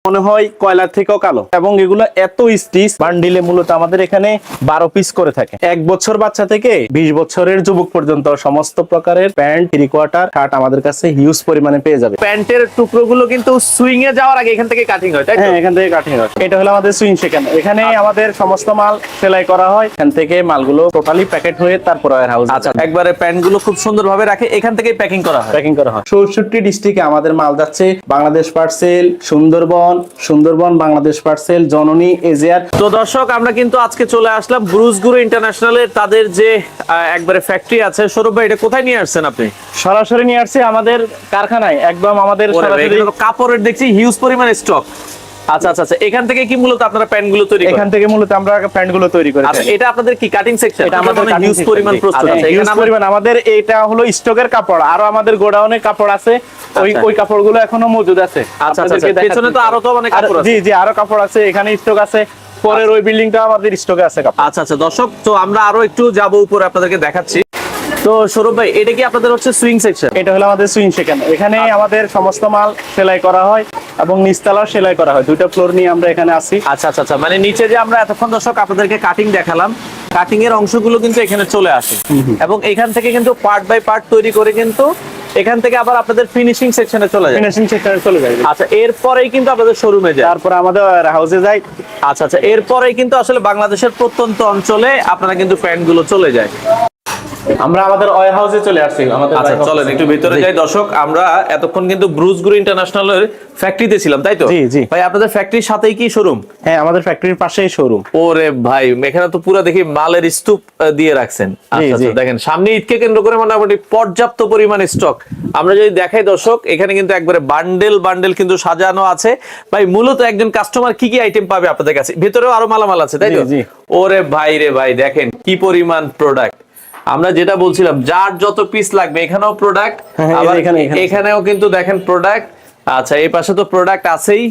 মনে হয় কয়লার থেকেও কালো এবং এগুলো এত স্টিচ বান্ডিলে মূলত আমাদের এখানে 12 পিস করে থাকে। 1 বছর বাচ্চা থেকে 20 বছরের যুবক পর্যন্ত সমস্ত প্রকারের প্যান্ট, থ্রি কোয়ার্টার, শার্ট আমাদের কাছে হিউজ পরিমাণে পেয়ে যাবে। প্যান্টের টুকরোগুলো কিন্তু সুইং এ যাওয়ার আগে এখান থেকে কাটিং হয়, তাই তো? হ্যাঁ, এখান থেকে কাটিং হয়। এটা হলো আমাদের সুইং সেখানে, এখানে আমাদের সমস্ত মাল সেলাই করা হয়। এখান থেকে মালগুলো টোটালি প্যাকেট হয়ে তারপর ওয়্যারহাউস আচ্ছা, একবারে প্যান্টগুলো খুব সুন্দরভাবে রাখে, এখান থেকে প্যাকিং করা হয়। প্যাকিং করা হয়। 64 ডিস্ট্রিক্টে আমাদের মাল যাচ্ছে। বাংলাদেশ পার্সেল, সুন্দরবন বাংলাদেশ পার্সেল, জননী, এজিআর। তো দর্শক, আমরা কিন্তু আজকে চলে আসলাম ব্রুসগুরু ইন্টারন্যাশনালের তাদের যে একবারে ফ্যাক্টরি আছে। সৌরভ ভাই, এটা কোথায় নিয়ে আসছেন আপনি? সরাসরি নিয়ে আসছে আমাদের কারখানায়, একদম আমাদের সরাসরি। কাপড়ের দেখছি হিউজ পরিমাণ স্টক। আচ্ছা আচ্ছা আচ্ছা, এখান থেকে কি মূলত আপনারা প্যান্টগুলো তৈরি করেন? এখান থেকে মূলত আমরা প্যান্টগুলো তৈরি করি। আচ্ছা, এটা আপনাদের কি কাটিং সেকশন? এটা আমাদের হিউজ পরিমাণ প্রস্তুত আছে হিউজ পরিমাণ। আমাদের এটা হলো স্টকের কাপড়, আরো আমাদের গোডাউনে কাপড় আছে। ওই কাপড়গুলো এখনো মজুদ আছে। আচ্ছা আচ্ছা, পেছনে তো আরো তো অনেক কাপড় আছে। জি জি, আরো কাপড় আছে, এখানে স্টক আছে। পরের ওই বিল্ডিংটা আমাদের স্টকে আছে কাপড়। আচ্ছা আচ্ছা দর্শক, তো আমরা আরো একটু যাবো উপরে, আপনাদেরকে দেখাচ্ছি। তো সৌরভ ভাই, এটা কি আপনাদের হচ্ছে সুইং সেকশন? এটা হলো আমাদের সুইং সেকশন, এখানে আমাদের সমস্ত মাল সেলাই করা হয় এবং নিচতলাও সেলাই করা হয়। দুইটা ফ্লোর নিয়ে আমরা এখানে আছি। আচ্ছা আচ্ছা আচ্ছা, মানে নিচে যে আমরা এতক্ষণ দর্শক আপনাদেরকে কাটিং দেখালাম, কাটিং এর অংশগুলো কিন্তু এখানে চলে আসে এবং এখান থেকে কিন্তু পার্ট বাই পার্ট তৈরি করে কিন্তু এখান থেকে আবার আপনাদের ফিনিশিং সেকশনে চলে যায়। ফিনিশিং সেকশনে চলে যায়। আচ্ছা, এরপরেই কিন্তু আপনাদের শোরুমে যায়, তারপর আমাদের হাউসে যায়। আচ্ছা আচ্ছা, এরপরেই কিন্তু আসলে বাংলাদেশের প্রত্যন্ত অঞ্চলে আপনারা কিন্তু প্যান্টগুলো চলে যায়। আমরা আমাদের ওয়্যার হাউসে চলে আসছি। আমাদের আচ্ছা, চলেন একটু ভিতরে যাই। দর্শক, আমরা এতক্ষণ কিন্তু ব্রুসগুরু ইন্টারন্যাশনালের ফ্যাক্টরিতে ছিলাম, তাই তো? জি জি ভাই, আপনাদের ফ্যাক্টরির সাথেই কি শোরুম? হ্যাঁ, আমাদের ফ্যাক্টরির পাশেই শোরুম। ওরে ভাই, এখানে তো পুরো দেখি মালের স্তূপ দিয়ে রাখছেন। আচ্ছা আচ্ছা, দেখেন সামনে ঈদকে কেন্দ্র করে মোটামুটি পর্যাপ্ত পরিমাণে স্টক। আমরা যদি দেখাই দর্শক, এখানে কিন্তু একবারে বান্ডেল বান্ডেল কিন্তু সাজানো আছে। ভাই, মূলত একজন কাস্টমার কি কি আইটেম পাবে আপনাদের কাছে? ভিতরেও আরো মালামাল আছে, তাই তো? ওরে ভাই রে ভাই, দেখেন কি পরিমাণ প্রোডাক্ট। আমরা যেটা বলছিলাম, যার যত পিস লাগবে এখানেও প্রোডাক্ট, আবার এখানেও কিন্তু দেখেন প্রোডাক্ট। আচ্ছা, এই পাশে তো প্রোডাক্ট আছেই।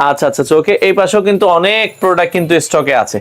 আচ্ছা আচ্ছা, ওকে, এই পাশেও কিন্তু অনেক প্রোডাক্ট কিন্তু স্টকে আছে।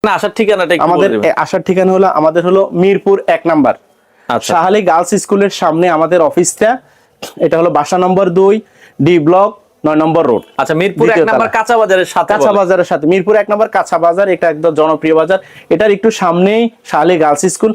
না আসার ঠিকানাটা একটু আমাদের বলে দিবেন। আসার ঠিকানা হলো আমাদের হলো মিরপুর 1 নাম্বার আচ্ছা শাহালি গার্লস স্কুলের সামনে আমাদের অফিসটা। এটা হলো বাসা নম্বর 2, ডি ব্লক, 9 নম্বর রোড। আচ্ছা মিরপুর 1 দ্বিতীয় নাম্বার তলা। কাঁচা বাজারের সাথে কাঁচা বলে। বাজারের সাথে মিরপুর 1 নম্বর কাঁচা বাজার, এটা একদম জনপ্রিয় বাজার। এটার একটু সামনেই শাহালি গার্লস স্কুল,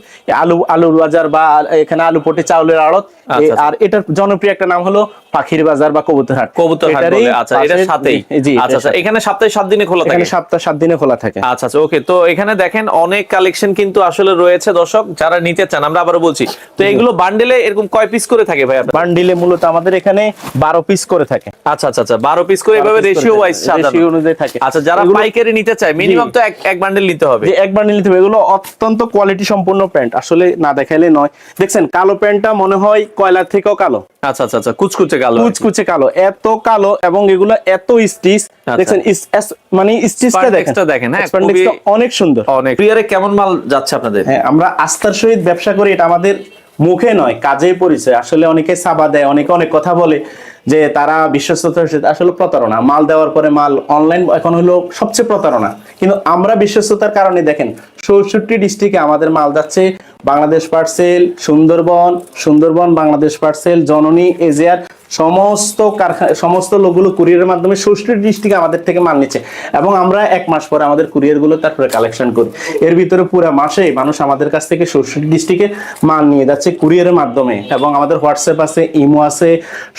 আলুর বাজার বা এখানে আলু পটি চাউলের আড়ত। আচ্ছা, আর এটার জনপ্রিয় একটা নাম হলো পাখির বাজার বা কবুতরহাট। কবুতরহাট এটারই বলে। আচ্ছা এটার পাশে- সাথেই। জি আচ্ছা আচ্ছা এখানে সপ্তাহে 7 দিনে খোলা থাকে। এখানে সপ্তাহে 7 দিনে খোলা থাকে। আচ্ছা আচ্ছা ওকে। তো এখানে দেখেন অনেক কালেকশন কিন্তু আসলে রয়েছে দর্শক, যারা নিতে চান আমরা আবারও বলছি। তো এগুলো বান্ডেলে এরকম কয় পিস করে থাকে ভাই আপনার? বান্ডিলে মূলত আমাদের এখানে 12 পিস করে থাকে। আচ্ছা আচ্ছা আচ্ছা 12 পিস করে এভাবে রেশিও ওয়াইজ সাজানো। রেশিও অনুযায়ী থাকে। আচ্ছা যারা এগুলো- পাইকারি নিতে চায় মিনিমাম তো এক বান্ডেল নিতে হবে। যে এক বান্ডিল নিতে হবে। এগুলো অত্যন্ত কোয়ালিটি সম্পূর্ণ প্যান্ট, আসলে না দেখাইলে নয়। দেখছেন কালো প্যান্টটা মনে হয় কয়লার থেকেও কালো, আচ্ছা আচ্ছা আচ্ছা কুচকুচে কালো। কুচকুচে কালো, এত কালো এবং এগুলো এত স্টিচ। দেখছেন মানে স্টিচটা দেখেন, Spandex-টা দেখেন, হ্যাঁ, Spandex-টা খুবই- অনেক সুন্দর। অনেক কুরিয়ারে কেমন মাল যাচ্ছে আপনাদের? হ্যাঁ, আমরা আস্থার সহিত ব্যবসা করি, এটা আমাদের মুখে নয় কাজেই পরিচয়। আসলে অনেকে সাবা দেয়, অনেকে অনেক কথা বলে যে তারা বিশ্বস্ততার সাথে, আসলে প্রতারণা। মাল দেওয়ার পরে মাল অনলাইন এখন হলো সবচেয়ে প্রতারণা। কিন্তু আমরা বিশ্বস্ততার কারণে দেখেন 64 ডিস্ট্রিক্টে আমাদের মাল যাচ্ছে। বাংলাদেশ পার্সেল, সুন্দরবন বাংলাদেশ পার্সেল, জননী, এজিআর সমস্ত কারখানা, সমস্ত লোকগুলো কুরিয়ারের মাধ্যমে 64 ডিস্ট্রিক্টে আমাদের থেকে মাল নিচ্ছে। এবং আমরা 1 মাস পরে আমাদের কুরিয়ার গুলো তারপরে কালেকশন করি। এর ভিতরে পুরো মাসে মানুষ আমাদের কাছ থেকে 64 ডিস্ট্রিক্টে মাল নিয়ে যাচ্ছে কুরিয়ারের মাধ্যমে। এবং আমাদের হোয়াটসঅ্যাপ আছে, ইমো আছে,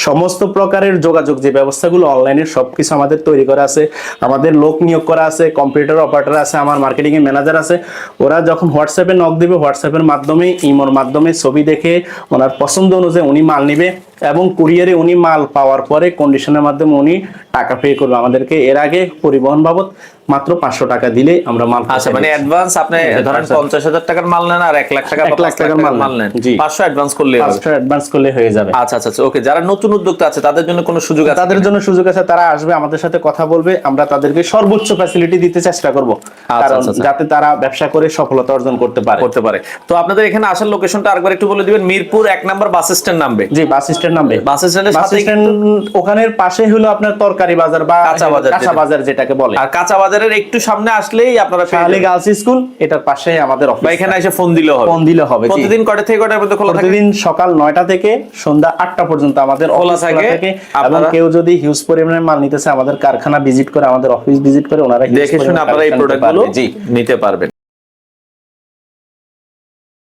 সমস্ত প্রকারের যোগাযোগ যে ব্যবস্থাগুলো অনলাইনে সবকিছু আমাদের তৈরি করা আছে। আমাদের লোক নিয়োগ করা আছে, কম্পিউটার অপারেটর আছে, আমার মার্কেটিং এর ম্যানেজার আছে। ওরা যখন হোয়াটসঅ্যাপে নক দিবে, হোয়াটসঅ্যাপের মাধ্যমে, ইমোর মাধ্যমে ছবি দেখে ওনার পছন্দ অনুযায়ী উনি মাল নিবে এবং কুরিয়ারে উনি মাল পাওয়ার পরে কন্ডিশনের মাধ্যমে উনি টাকা পে করবে আমাদেরকে। এর আগে পরিবহন বাবদ মাত্র 500 টাকা দিলে আমরা মাল আচ্ছা মানে অ্যাডভান্স আপনি ধরেন 50,000 টাকার মাল নেন আর 1 লাখ টাকা 1 লাখ টাকার মাল নেন, জি 500 অ্যাডভান্স করলে হবে। 500 অ্যাডভান্স করলে হয়ে যাবে। আচ্ছা আচ্ছা ওকে। যারা নতুন উদ্যোক্তা আছে তাদের জন্য কোনো সুযোগ আছে? তাদের জন্য সুযোগ আছে, তারা আসবে আমাদের সাথে কথা বলবে, আমরা তাদেরকে সর্বোচ্চ ফ্যাসিলিটি দিতে চেষ্টা করব, কারণ আচ্ছা। যাতে তারা ব্যবসা করে সফলতা অর্জন করতে পারে। তো আপনাদের এখানে আসার লোকেশনটা আরেকবার একটু বলে দিবেন। মিরপুর 1 নাম্বার বাস স্ট্যান্ড নামবে। জি বাস স্ট্যান্ড নামবে। বাস স্ট্যান্ডের বাস সাথে স্ট্যান্ড ওখানের পাশে হলো আপনার তরকারি বাজার বা কাঁচা বাজার যেটাকে বলে। আর কাঁচা বাজারের একটু সামনে আসলেই আপনারা শাহালি গার্লস স্কুল, এটার পাশে আমাদের অফিস। বা এখানে এসে ফোন দিলেও হবে। ফোন দিলে হবে। প্রতিদিন কয়টা থেকে কয়টার মধ্যে খোলা থাকে? প্রতিদিন সকাল 9টা থেকে সন্ধ্যা 8টা পর্যন্ত আমাদের খোলা অফিস থাকে। এবং কেউ যদি হিউজ পরিমাণে মাল নিতেছে আমাদের কারখানা ভিজিট করে, আমাদের অফিস ভিজিট করে, ওনারা দেখে শুনে আপনারা এই প্রোডাক্টগুলো নিতে পারবেন।